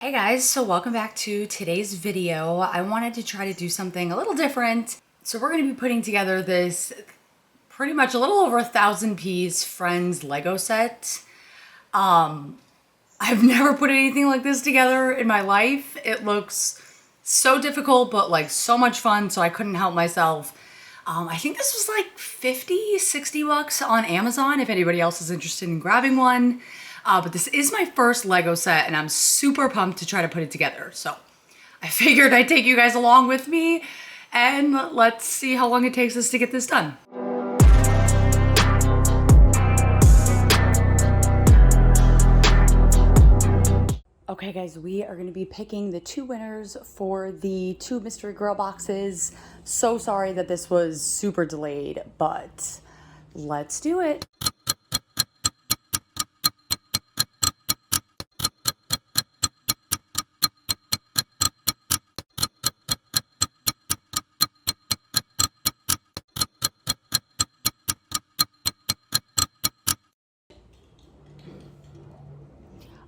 Hey guys, so welcome back to today's video. I wanted to try to do something a little different. So we're going to be putting together this pretty much a little over 1,000-piece Friends Lego set. I've never put anything like this together in my life. It looks so difficult, but like so much fun, so I couldn't help myself. I think this was like 50, 60 bucks on Amazon if anybody else is interested in grabbing one. But this is my first Lego set and I'm super pumped to try to put it together. So I figured I'd take you guys along with me and let's see how long it takes us to get this done. Okay guys, we are gonna be picking the two winners for the two mystery grail boxes. So sorry that this was super delayed, but let's do it.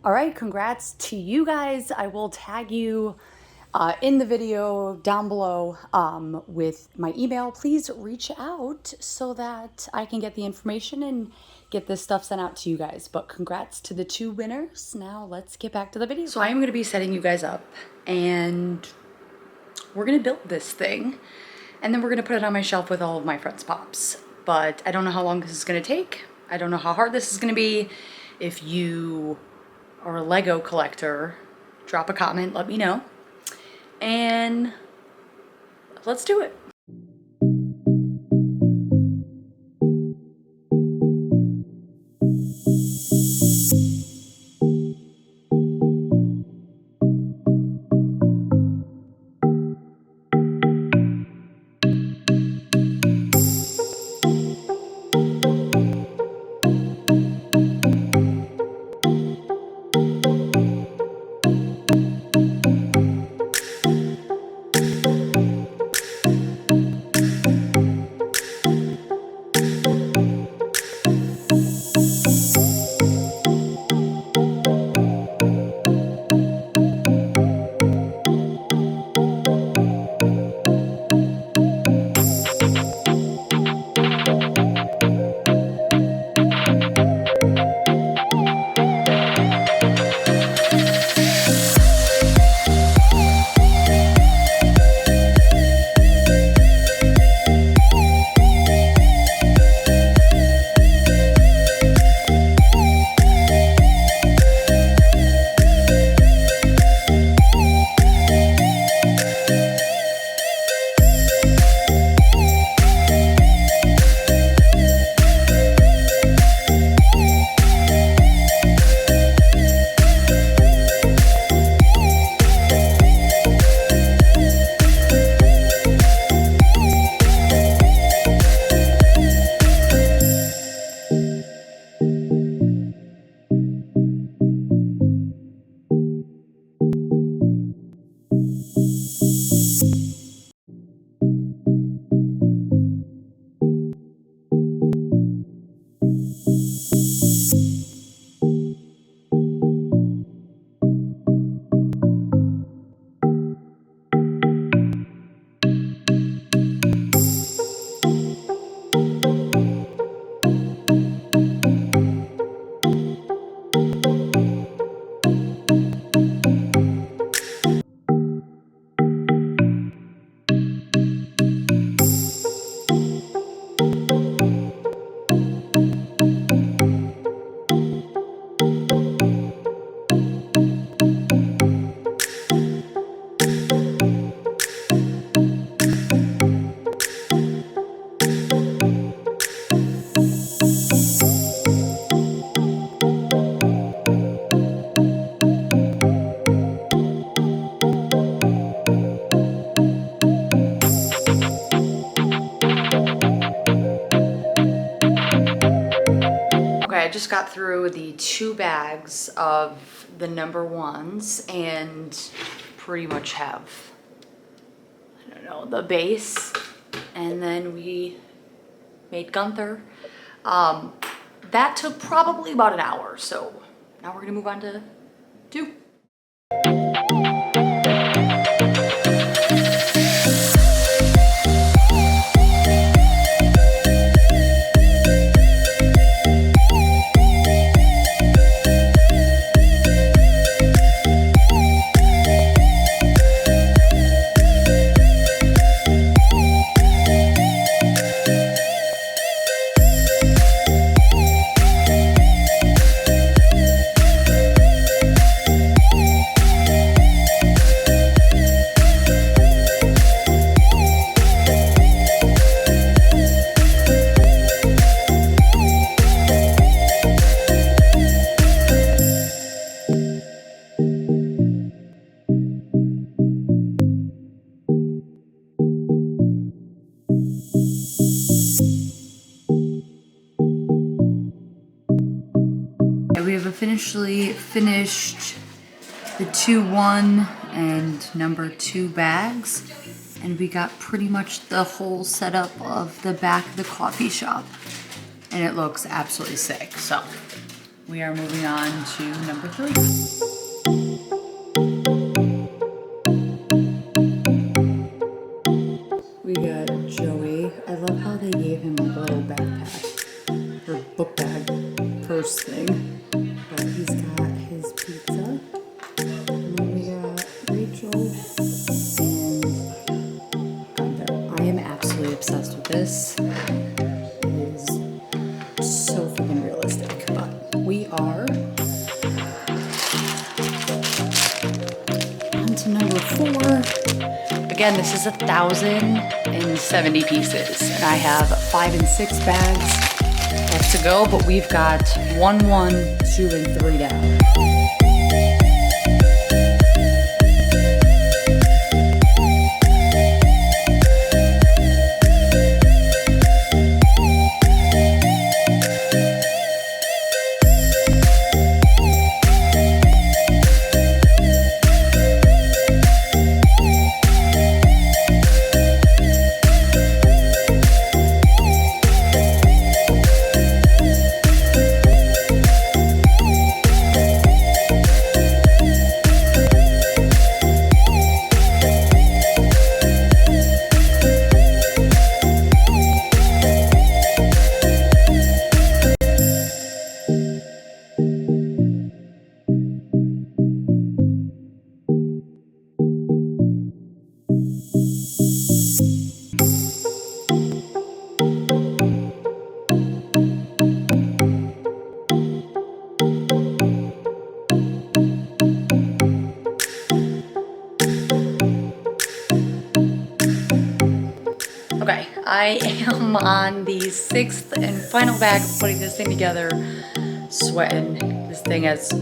All right, congrats to you guys. I will tag you in the video down below with my email. Please reach out so that I can get the information and get this stuff sent out to you guys. But congrats to the two winners. Now let's get back to the video. So I am going to be setting you guys up and we're going to build this thing and then we're going to put it on my shelf with all of my friends' pops. But I don't know how long this is going to take. I don't know how hard this is going to be. If you or a Lego collector, drop a comment, let me know. And let's do it. Okay, I just got through the 2 bags of the number ones and pretty much have, I don't know, the base, and then we made Gunther. That took probably about an hour, so now we're gonna move on to 2. actually finished the 2-1 and number 2 bags, and we got pretty much the whole setup of the back of the coffee shop, and it looks absolutely sick. So we are moving on to number 3. We got Joey. I love how they gave him like a little backpack or book bag purse thing. But he's got his pizza. And then we got Rachel. And I am absolutely obsessed with this. It is so freaking realistic. But we are on to number 4. Again, this is 1,070 pieces, and I have 5 and 6 bags left to go, but we've got 1, 2, and 3 down. Okay, I am on the 6th and final bag of putting this thing together, sweating. This thing has,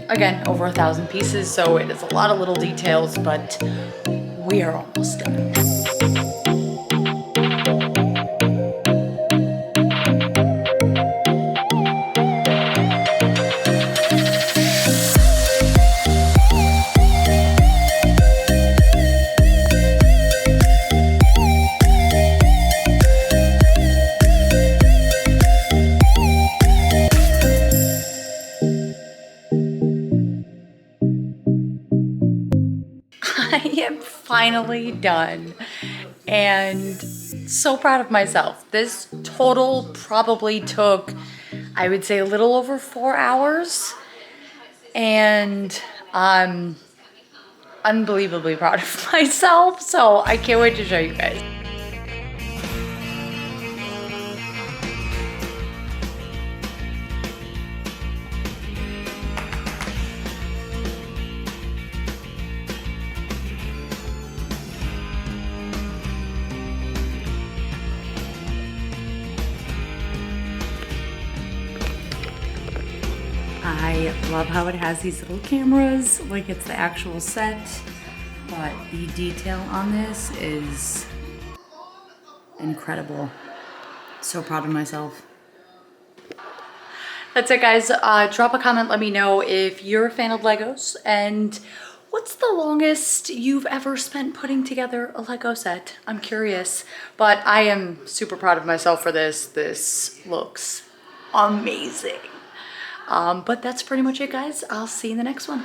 again, over 1,000 pieces, so it is a lot of little details, but we are almost done. I am finally done and so proud of myself. This total probably took, I would say, a little over 4 hours, and I'm unbelievably proud of myself, so I can't wait to show you guys. I love how it has these little cameras, like it's the actual set, but the detail on this is incredible. So proud of myself. That's it, guys. Drop a comment, let me know if you're a fan of Legos, and what's the longest you've ever spent putting together a Lego set? I'm curious, but I am super proud of myself for this. This looks amazing. But that's pretty much it, guys. I'll see you in the next one.